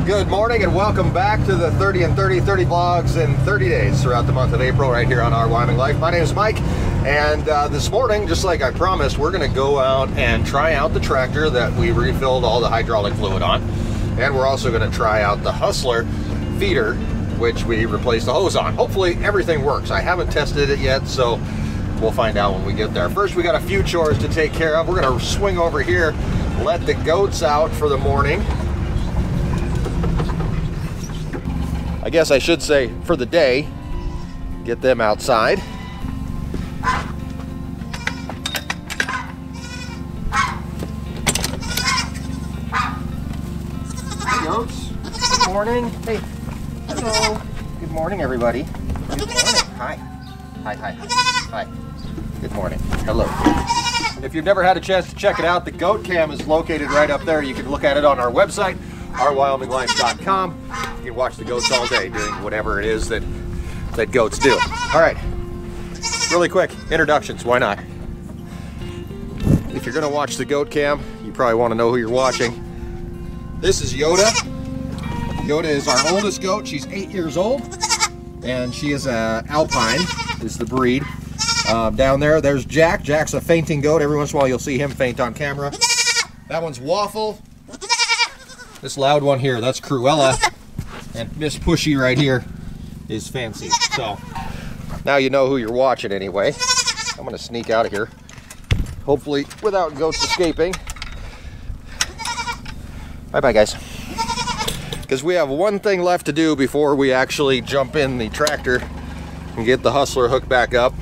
Good morning and welcome back to the 30 and 30 vlogs in 30 days throughout the month of April right here on Our Wyoming Life. My name is Mike, and this morning, just like I promised, we're going to go out and try out the tractor that we refilled all the hydraulic fluid on, and we're also going to try out the Hustler feeder, which we replaced the hose on. Hopefully everything works. I haven't tested it yet, so we'll find out when we get there. First, we got a few chores to take care of. We're going to swing over here, let the goats out for the morning. I guess I should say for the day, get them outside. Hey goats, good morning. Hey, hello. Good morning everybody. Good morning. Hi. Hi, hi, hi. Good morning. Hello. If you've never had a chance to check it out, the goat cam is located right up there. You can look at it on our website, ourwyominglife.com. You can watch the goats all day doing whatever it is that goats do. All right, really quick introductions, why not? If you're gonna watch the goat cam, you probably wanna know who you're watching. This is Yoda. Yoda is our oldest goat. She's 8 years old, and she is a Alpine, is the breed. Down there's Jack. Jack's a fainting goat. Every once in a while you'll see him faint on camera. That one's Waffle. This loud one here, that's Cruella. And Miss Pushy right here is Fancy. So now you know who you're watching anyway. I'm gonna sneak out of here, hopefully without goats escaping. Bye-bye, guys. Because we have one thing left to do before we actually jump in the tractor and get the Hustler hooked back up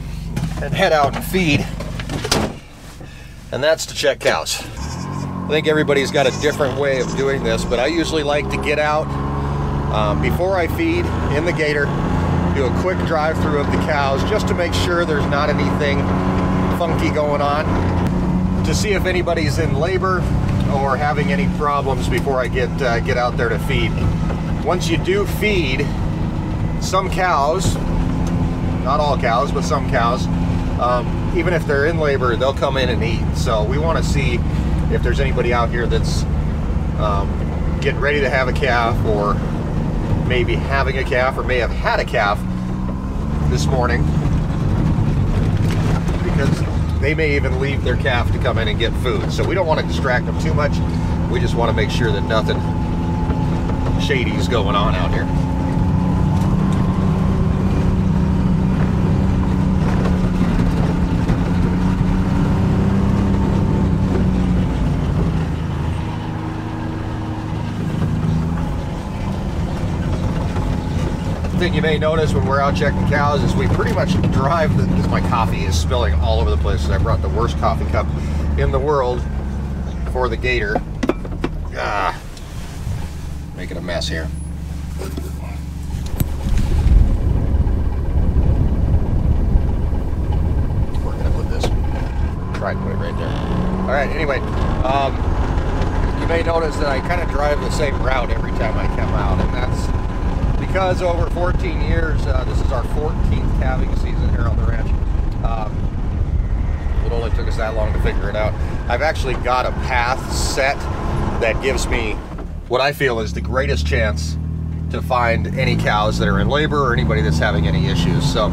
and head out and feed. And that's to check cows. I think everybody's got a different way of doing this, but I usually like to get out before I feed in the gator, do a quick drive through of the cows just to make sure there's not anything funky going on, to see if anybody's in labor or having any problems before I get out there to feed. Once you do feed, some cows, not all cows, but some cows, even if they're in labor, they'll come in and eat. So we want to see if there's anybody out here that's getting ready to have a calf, or maybe having a calf, or may have had a calf this morning, because they may even leave their calf to come in and get food. So we don't want to distract them too much. We just want to make sure that nothing shady is going on out here. Thing you may notice when we're out checking cows is we pretty much drive because my coffee is spilling all over the place. I brought the worst coffee cup in the world for the gator. Making a mess here. We're gonna put this, try and put it right there. All right, anyway, you may notice that I kind of drive the same route every time I come out, and that's because over 14 years, this is our 14th calving season here on the ranch. It only took us that long to figure it out. I've actually got a path set that gives me what I feel is the greatest chance to find any cows that are in labor or anybody that's having any issues. So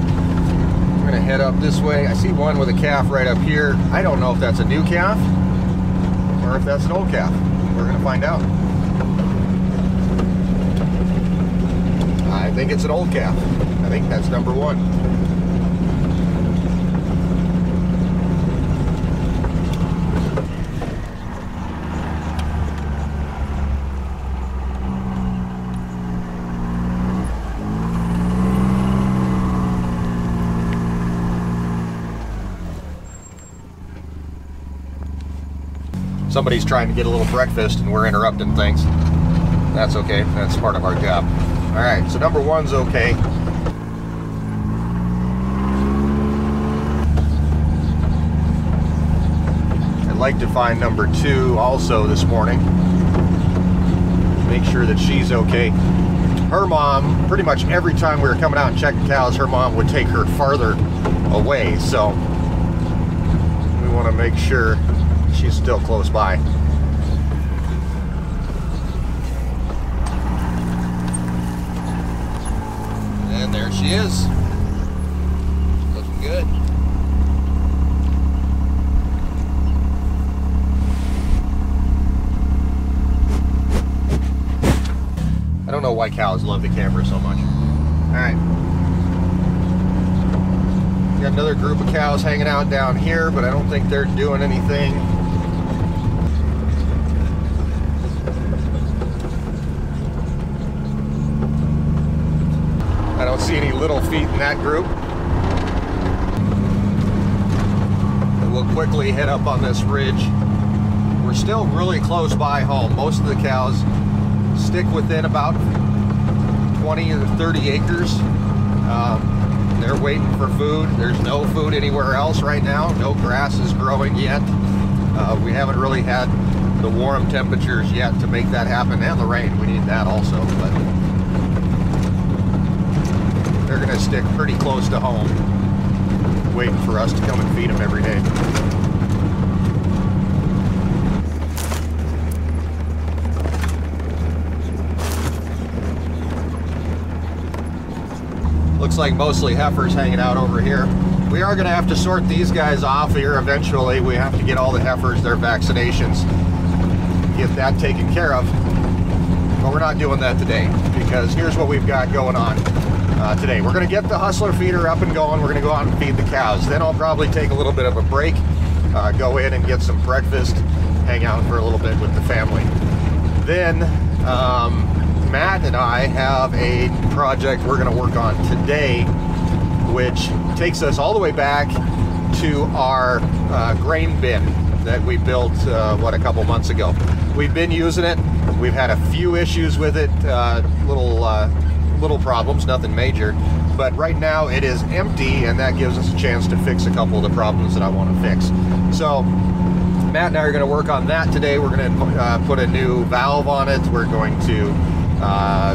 gonna head up this way. I see one with a calf right up here. I don't know if that's a new calf or if that's an old calf. We're gonna find out. I think it's an old calf. I think that's number one. Somebody's trying to get a little breakfast and we're interrupting things. That's okay. That's part of our job. All right, so number one's okay. I'd like to find number two also this morning. Make sure that she's okay. Her mom, pretty much every time we were coming out and checking cows, her mom would take her farther away. So we want to make sure she's still close by. And there she is. Looking good. I don't know why cows love the camera so much. Alright. Got another group of cows hanging out down here, but I don't think they're doing anything. I don't see any little feet in that group. We'll quickly head up on this ridge. We're still really close by home. Most of the cows stick within about 20 or 30 acres. They're waiting for food. There's no food anywhere else right now. No grass is growing yet. We haven't really had the warm temperatures yet to make that happen, and the rain. We need that also, but they're going to stick pretty close to home, waiting for us to come and feed them every day. Looks like mostly heifers hanging out over here. We are going to have to sort these guys off here eventually. We have to get all the heifers their vaccinations, get that taken care of. But we're not doing that today, because here's what we've got going on today. We're going to get the hustler feeder up and going. We're going to go out and feed the cows. Then I'll probably take a little bit of a break, go in and get some breakfast, hang out for a little bit with the family. Then Matt and I have a project we're going to work on today, which takes us all the way back to our grain bin that we built, a couple months ago. We've been using it. We've had a few issues with it, little problems, nothing major. But right now it is empty, and that gives us a chance to fix a couple of the problems that I want to fix. So Matt and I are going to work on that today. We're going to put a new valve on it. We're going to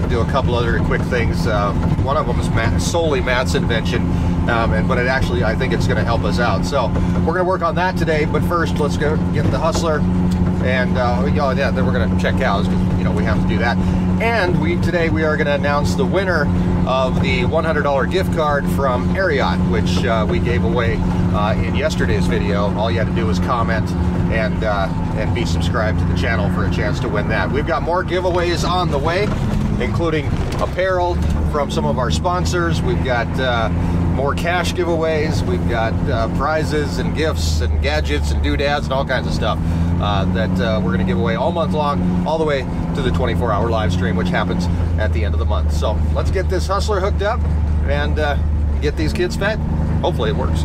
do a couple other quick things. One of them is solely Matt's invention, but it actually, I think it's going to help us out. So we're going to work on that today. But first, let's go get the hustler, and then we're going to check cows, because we have to do that. And today we are going to announce the winner of the $100 gift card from Marriott, which we gave away in yesterday's video. All you had to do was comment and be subscribed to the channel for a chance to win that. We've got more giveaways on the way, including apparel from some of our sponsors. We've got more cash giveaways. We've got prizes and gifts and gadgets and doodads and all kinds of stuff that we're going to give away all month long, all the way to the 24-hour live stream, which happens at the end of the month. So let's get this hustler hooked up and get these kids fed. Hopefully it works.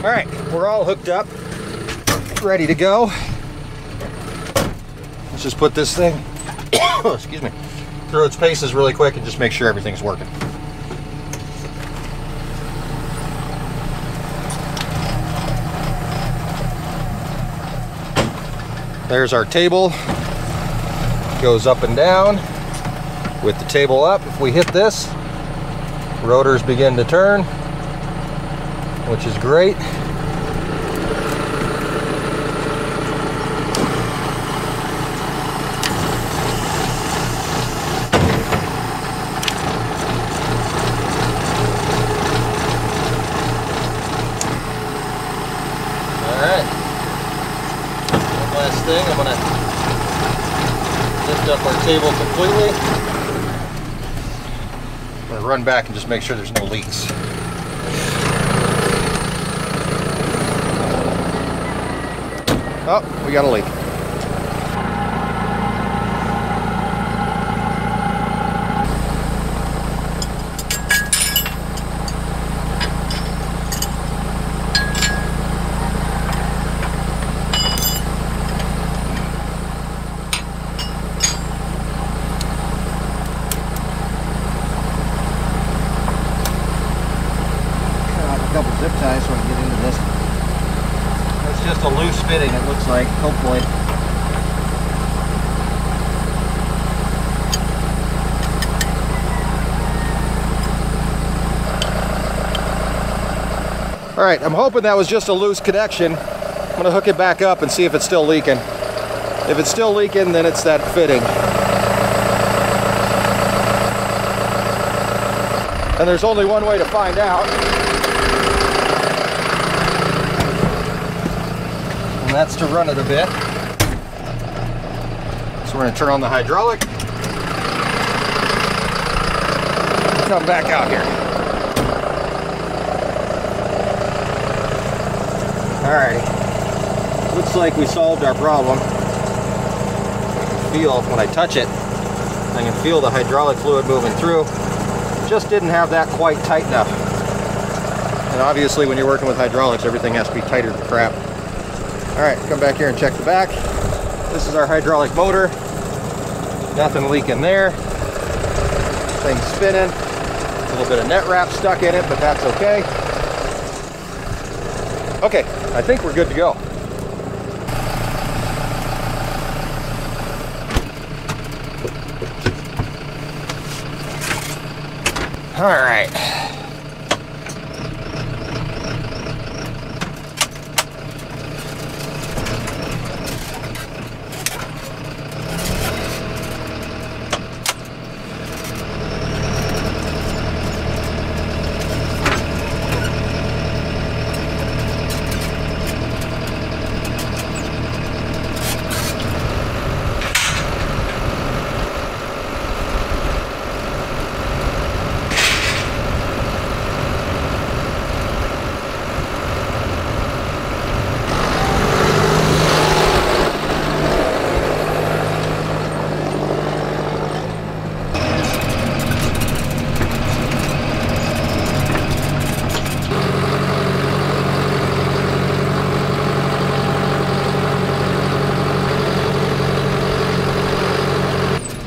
All right, we're all hooked up, ready to go. Let's just put this thing, excuse me, through its paces really quick and just make sure everything's working. There's our table. Goes up and down with the table up. If we hit this, rotors begin to turn, which is great. Thing. I'm going to lift up our table completely. I'm going to run back and just make sure there's no leaks. Oh, we got a leak. Zip ties so I can get into this. It's just a loose fitting, it looks like, hopefully. All right, I'm hoping that was just a loose connection. I'm going to hook it back up and see if it's still leaking. If it's still leaking, then it's that fitting. And there's only one way to find out. And that's to run it a bit. So we're going to turn on the hydraulic. Come back out here. Alrighty. Looks like we solved our problem. I can feel when I touch it, I can feel the hydraulic fluid moving through. Just didn't have that quite tight enough. And obviously when you're working with hydraulics, everything has to be tighter than crap. Alright, come back here and check the back. This is our hydraulic motor. Nothing leaking there. Thing's spinning. A little bit of net wrap stuck in it, but that's okay. Okay, I think we're good to go. All right.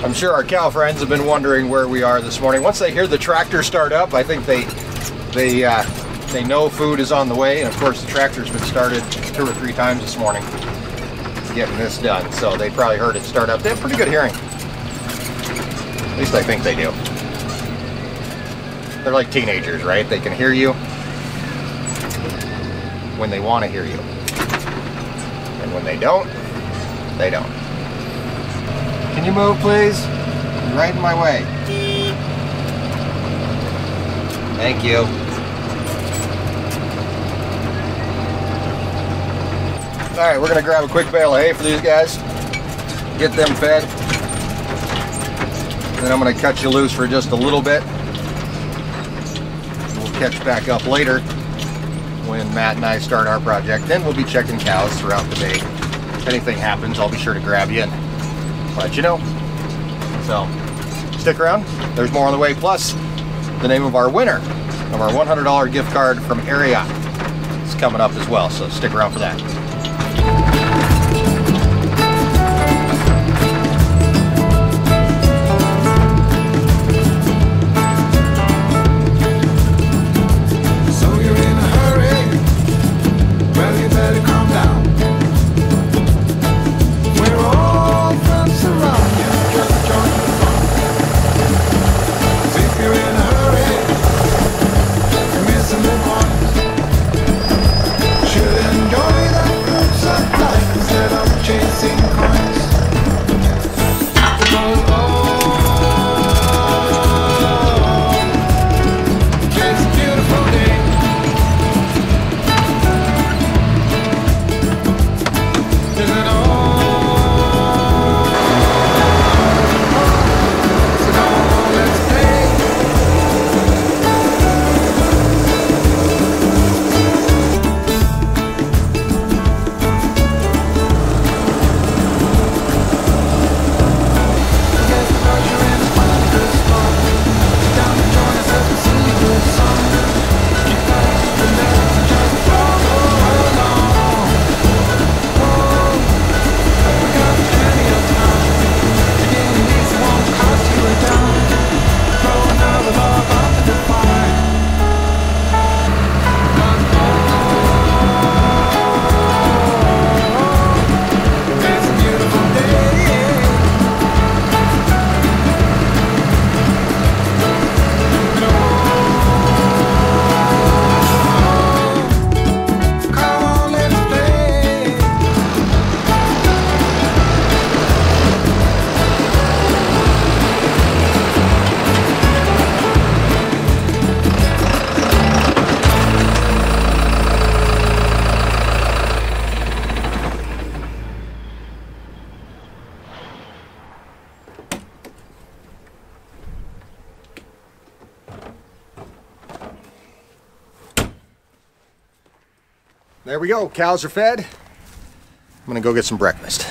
I'm sure our cow friends have been wondering where we are this morning. Once they hear the tractor start up, I think they know food is on the way. And of course, the tractor's been started 2 or 3 times this morning getting this done. So they probably heard it start up. They have pretty good hearing. At least I think they do. They're like teenagers, right? They can hear you when they want to hear you. And when they don't, they don't. Can you move, please? You're right in my way. Thank you. All right, we're gonna grab a quick bale of hay for these guys, get them fed. Then I'm gonna cut you loose for just a little bit. We'll catch back up later when Matt and I start our project. Then we'll be checking cows throughout the day. If anything happens, I'll be sure to grab you and let you know. So stick around, there's more on the way, plus the name of our winner of our $100 gift card from Erin. is coming up as well, so stick around for that. There we go, cows are fed. I'm gonna go get some breakfast.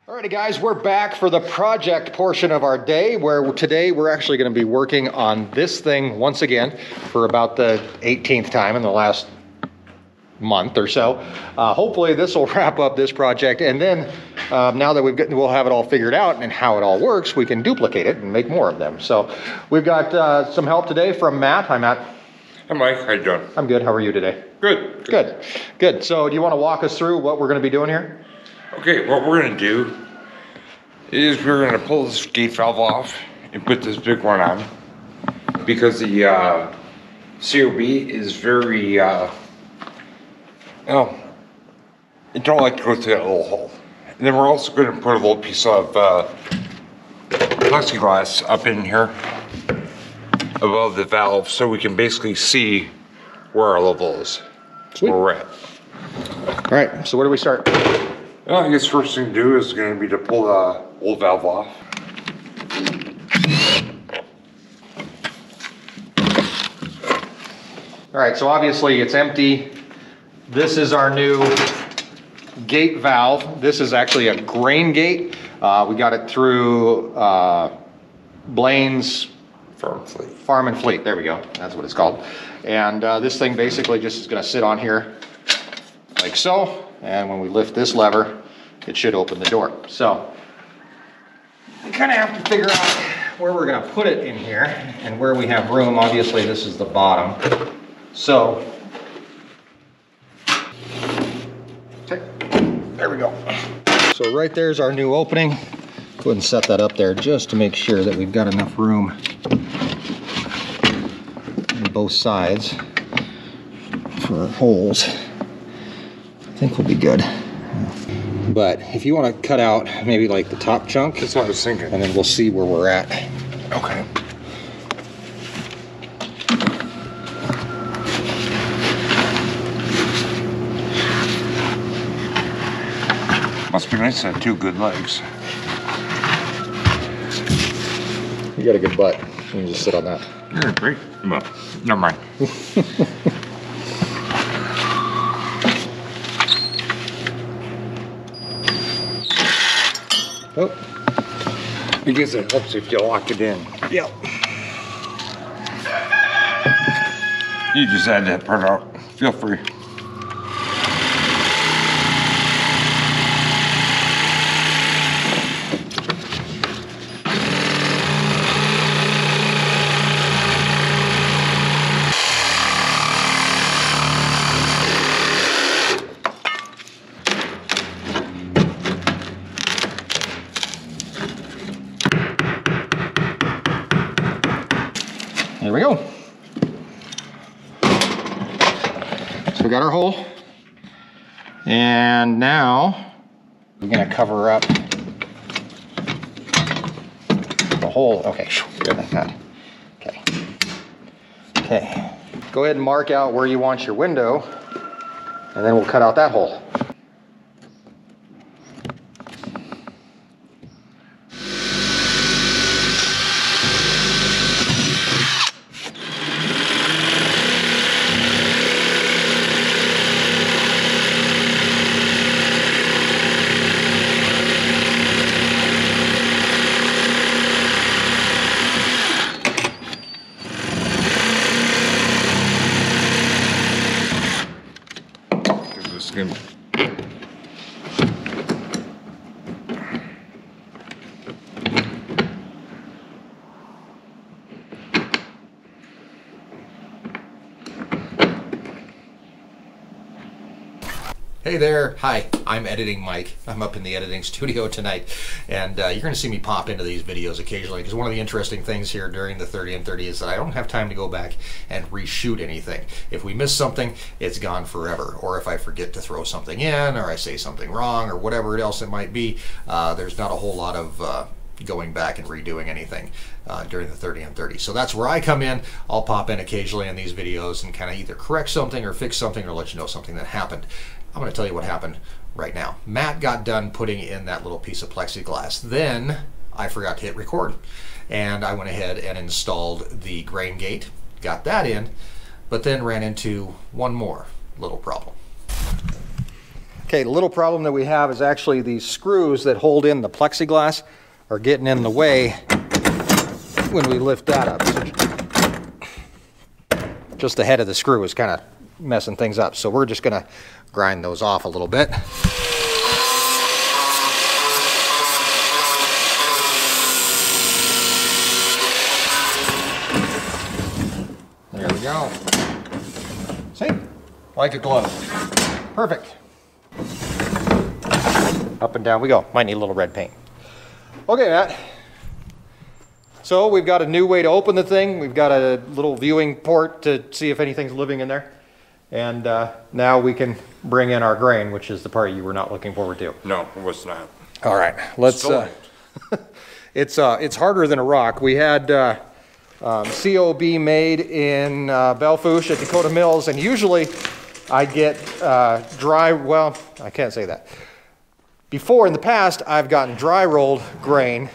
Alrighty guys, we're back for the project portion of our day, where today we're actually gonna be working on this thing once again for about the 18th time in the last month or so. Hopefully this will wrap up this project, and then now that we'll have it all figured out and how it all works, we can duplicate it and make more of them. So we've got some help today from Matt. Hi Matt. Hi Mike, how you doing? I'm good, how are you today? Good. Good. So do you want to walk us through what we're going to be doing here? Okay, what we're going to do is we're going to pull this gate valve off and put this big one on, because the COB is very it don't like to go through that little hole. And then we're also going to put a little piece of plexiglass up in here above the valve, so we can basically see where our level is. Sweet. Where we're at. All right, so where do we start? Well, I guess first thing to do is going to be to pull the old valve off. All right, so obviously it's empty. This is our new gate valve. This is actually a grain gate. We got it through Blaine's Farm and Fleet. There we go. That's what it's called. And this thing basically just is going to sit on here like so. And when we lift this lever, it should open the door. So we kind of have to figure out where we're going to put it in here and where we have room. Obviously, this is the bottom. So, okay, there we go. So right there's our new opening. Go ahead and set that up there just to make sure that we've got enough room on both sides for holes. I think we'll be good. But if you want to cut out maybe like the top chunk, that's what I was thinking, and then we'll see where we're at. Okay. Must be nice to have two good legs. You got a good butt. You can just sit on that. You're great. Well, never mind. Oh. I guess it helps if you lock it in. Yep. You just add that part out. Feel free. There we go. So we got our hole. And now we're gonna cover up the hole. Okay, good like that. Okay. Okay. Go ahead and mark out where you want your window, and then we'll cut out that hole. Hey there, hi, I'm Editing Mike. I'm up in the editing studio tonight, and you're going to see me pop into these videos occasionally, because one of the interesting things here during the 30 and 30 is that I don't have time to go back and reshoot anything. If we miss something, it's gone forever, or if I forget to throw something in, or I say something wrong, or whatever else it might be, there's not a whole lot of going back and redoing anything during the 30 and 30. So that's where I come in. I'll pop in occasionally in these videos and kind of either correct something or fix something or let you know something that happened. I'm going to tell you what happened right now. Matt got done putting in that little piece of plexiglass. Then I forgot to hit record. And I went ahead and installed the grain gate, got that in, but then ran into one more little problem. Okay, the little problem that we have is actually these screws that hold in the plexiglass are getting in the way when we lift that up. So just the head of the screw is kind of messing things up. So we're just going to grind those off a little bit. There we go. See? Like a glove. Perfect. Up and down we go. Might need a little red paint. Okay, Matt. So we've got a new way to open the thing. We've got a little viewing port to see if anything's living in there. And now we can bring in our grain, which is the part you were not looking forward to. No, it was not. All right, let's. It's harder than a rock. We had COB made in Belfouche at Dakota Mills, and usually I get dry. Well, I can't say that. Before in the past, I've gotten dry rolled grain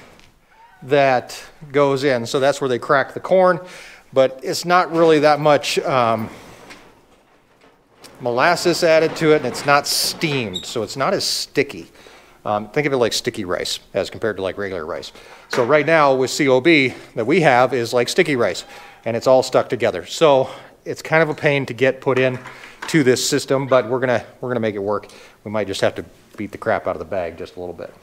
that goes in, so that's where they crack the corn. But it's not really that much molasses added to it, and it's not steamed, so it's not as sticky. Think of it like sticky rice as compared to like regular rice. So right now with COB that we have is like sticky rice, and it's all stuck together. So it's kind of a pain to get put in to this system, but we're gonna make it work. We might just have to beat the crap out of the bag just a little bit.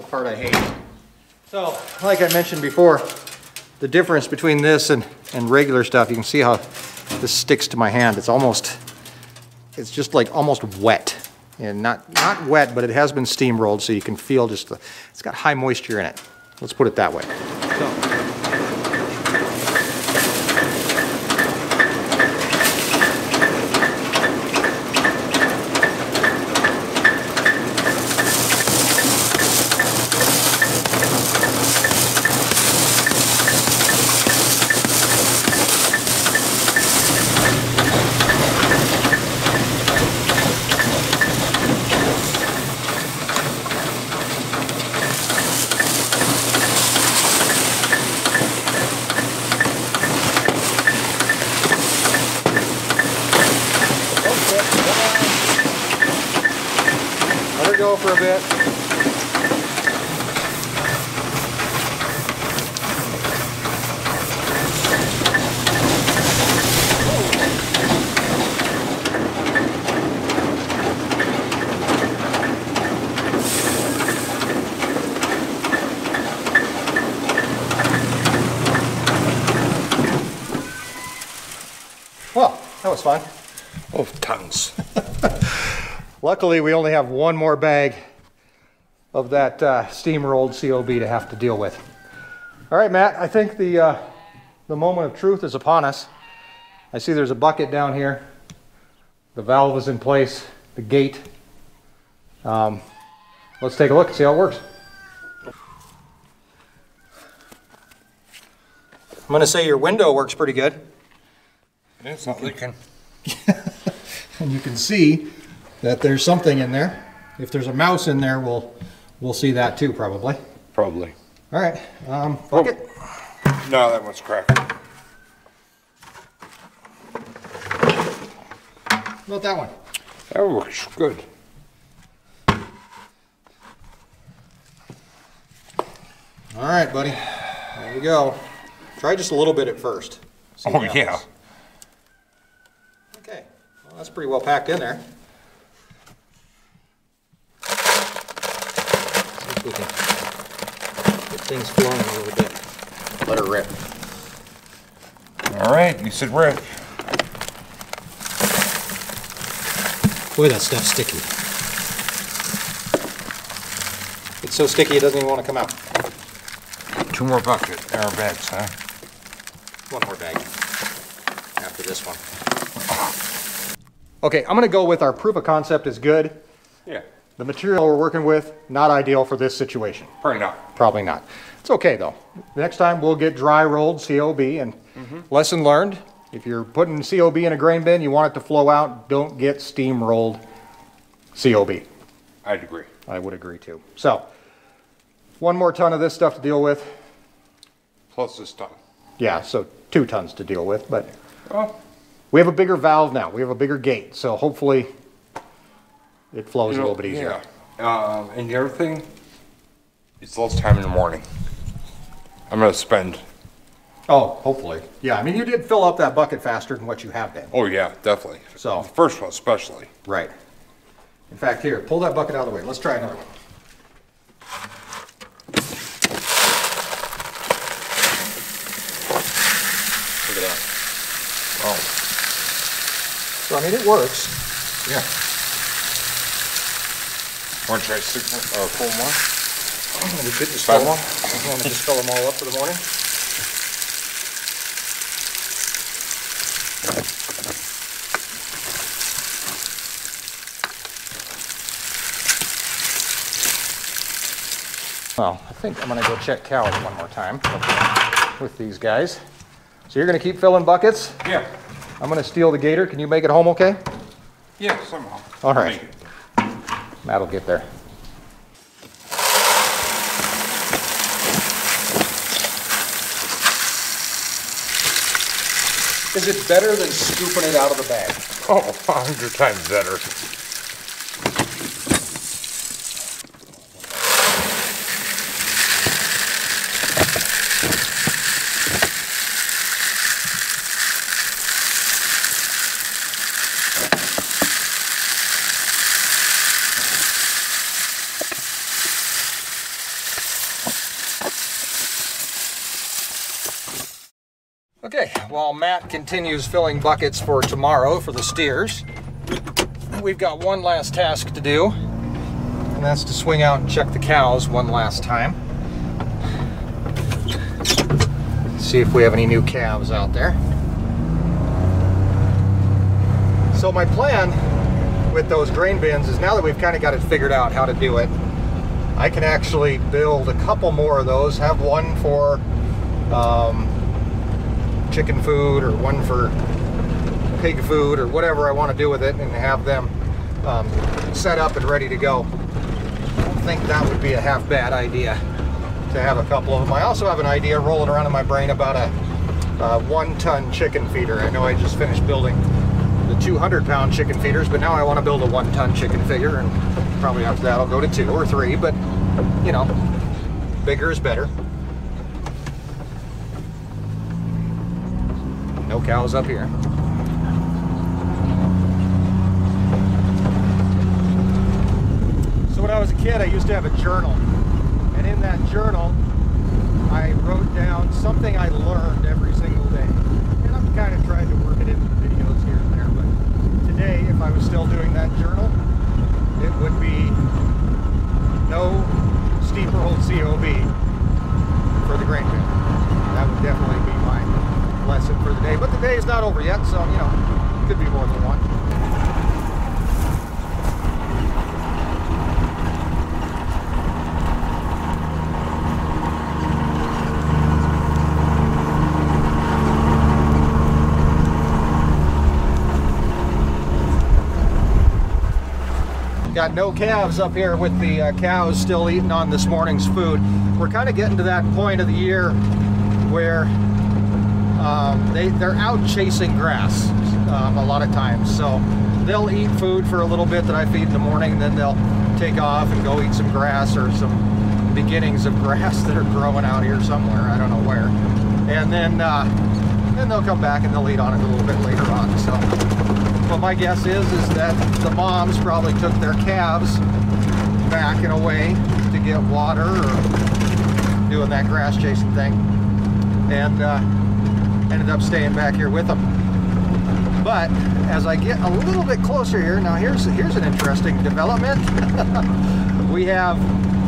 Part I hate. So, like I mentioned before, the difference between this and regular stuff, you can see how this sticks to my hand. It's just like almost wet. And not wet, but it has been steam rolled, so you can feel just it's got high moisture in it. Let's put it that way. Let her go for a bit. Well, that was fun. Oh, tons. Luckily, we only have one more bag of that steam rolled COB to have to deal with. All right, Matt, I think the moment of truth is upon us. I see there's a bucket down here. The valve is in place, the gate. Let's take a look and see how it works. I'm going to say your window works pretty good. It's not leaking. And you can see that there's something in there. If there's a mouse in there, we'll see that too, probably. Probably. All right, bucket. Oh. No, that one's cracked. How about that one? That works good. All right, buddy. There you go. Try just a little bit at first. See Oh, what yeah. happens. Okay, well, that's pretty well packed in there. See if we can get things flowing a little bit. Let her rip. All right, you said rip. Boy, that stuff's sticky. It's so sticky it doesn't even want to come out. 2 more buckets, or bags, huh? One more bag after this one. Okay, I'm going to go with our proof of concept is good. Yeah. The material we're working with, not ideal for this situation. Probably not. Probably not. It's okay though. Next time we'll get dry rolled COB, and lesson learned, if you're putting COB in a grain bin, you want it to flow out, don't get steam rolled COB. I'd agree. I would agree too. So, 1 more ton of this stuff to deal with. Plus this ton. Yeah, so 2 tons to deal with, but Well, we have a bigger valve now. We have a bigger gate, so hopefully it flows a little bit easier. Yeah. And the other thing, it's less time in the morning. I'm going to spend. Oh, hopefully. Yeah, I mean, you did fill up that bucket faster than what you have been. Oh, yeah, definitely. So. The first one, especially. Right. In fact, here, pull that bucket out of the way. Let's try another one. Look at that. Oh. So, I mean, it works. Yeah. Want to try 6 more, or 4 more? We could just 5 fill more? them. Want to just fill them all up for the morning? Well, I think I'm going to go check cows one more time with these guys. So you're going to keep filling buckets? Yeah. I'm going to steal the gator. Can you make it home okay? Yeah, somehow. All right. Matt'll get there. Is it better than scooping it out of the bag? Oh, 100 times better. while Matt continues filling buckets for tomorrow for the steers, we've got one last task to do, and that's to swing out and check the cows one last time. See if we have any new calves out there. So my plan with those grain bins is, now that we've kind of got it figured out how to do it, I can actually build a couple more of those, have one for chicken food or one for pig food or whatever I want to do with it, and have them set up and ready to go. I don't think that would be a half bad idea to have a couple of them. I also have an idea rolling around in my brain about a 1-ton chicken feeder. I know I just finished building the 200-pound chicken feeders, but now I want to build a 1-ton chicken feeder, and probably after that I'll go to 2 or 3, but you know, bigger is better. No cows up here. So when I was a kid, I used to have a journal, and in that journal I wrote down something I learned every single day, and I'm kind of trying to work it into videos here and there. But today, if I was still doing that journal, it would be no steeper hold COB for the grain bin. That would definitely be my lesson for the day. But the day is not over yet, so you know, could be more than one. Got no calves up here with the cows still eating on this morning's food. We're kind of getting to that point of the year where they're out chasing grass a lot of times. So they'll eat food for a little bit that I feed in the morning, and then they'll take off and go eat some grass or some beginnings of grass that are growing out here somewhere. I don't know where. And then they'll come back and they'll eat on it a little bit later on. So, but my guess is that the moms probably took their calves back in a way to get water or doing that grass chasing thing, and ended up staying back here with them. But as I get a little bit closer here, now here's an interesting development.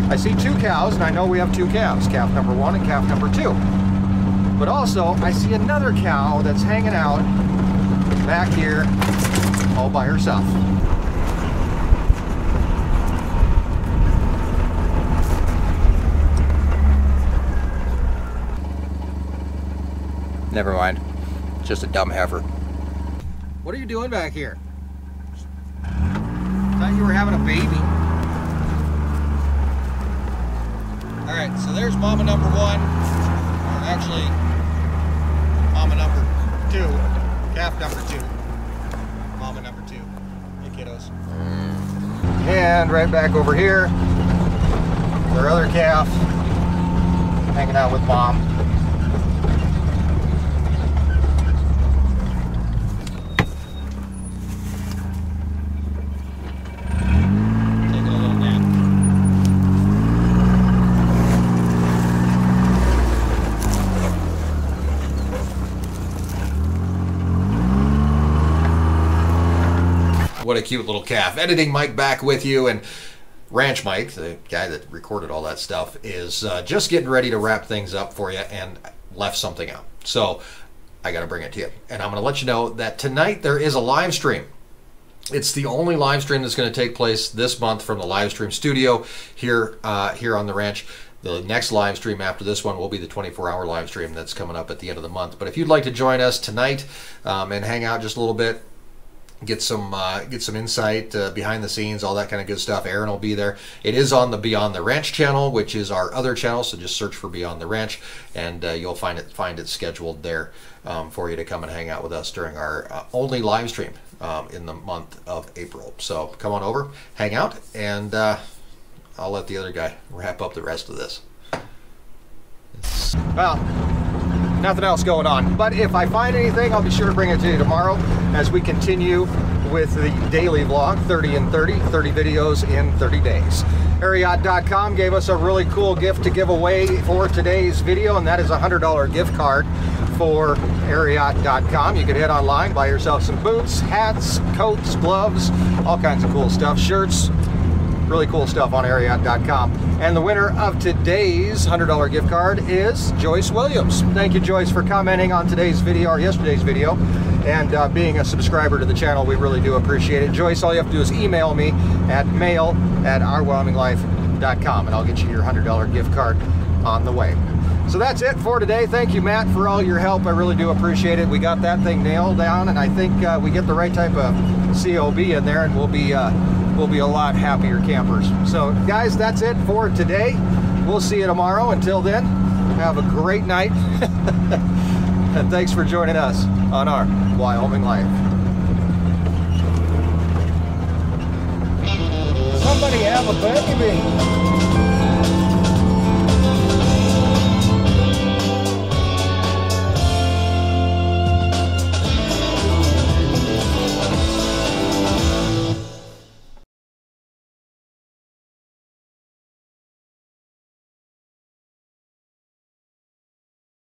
I see 2 cows, and I know we have 2 calves, calf number 1 and calf number 2. But also, I see another cow that's hanging out back here all by herself. Never mind. Just a dumb heifer. What are you doing back here? Thought you were having a baby. Alright, so there's mama number 1. Or actually, mama number 2. Calf number 2. Mama number 2. Hey kiddos. And right back over here, their other calf hanging out with mom. What a cute little calf. Editing Mike back with you, and Ranch Mike, the guy that recorded all that stuff, is just getting ready to wrap things up for you and left something out. So I got to bring it to you. And I'm going to let you know that tonight there is a live stream. It's the only live stream that's going to take place this month from the Livestream studio here on the ranch. The next live stream after this one will be the 24-hour live stream that's coming up at the end of the month. But if you'd like to join us tonight and hang out just a little bit, get some insight behind the scenes, all that kind of good stuff, Erin will be there. It is on the Beyond the Ranch channel, which is our other channel, so just search for Beyond the Ranch, and you'll find it scheduled there for you to come and hang out with us during our only live stream in the month of April. So come on over, hang out, and I'll let the other guy wrap up the rest of this. Well, nothing else going on, but if I find anything, I'll be sure to bring it to you tomorrow as we continue with the daily vlog, 30 in 30 videos in 30 days. Ariat.com gave us a really cool gift to give away for today's video, and that is a $100 gift card for Ariat.com. You could head online, buy yourself some boots, hats, coats, gloves, all kinds of cool stuff, shirts, really cool stuff on Ariat.com. And the winner of today's $100 gift card is Joyce Williams. Thank you, Joyce, for commenting on today's video or yesterday's video and being a subscriber to the channel. We really do appreciate it. Joyce, all you have to do is email me at mail@OurWyomingLife.com and I'll get you your $100 gift card on the way. So that's it for today. Thank you, Matt, for all your help. I really do appreciate it. We got that thing nailed down, and I think we get the right type of COB in there, and we'll be a lot happier campers. So, guys, that's it for today. We'll see you tomorrow. Until then, have a great night. And thanks for joining us on Our Wyoming Life. Somebody have a baby.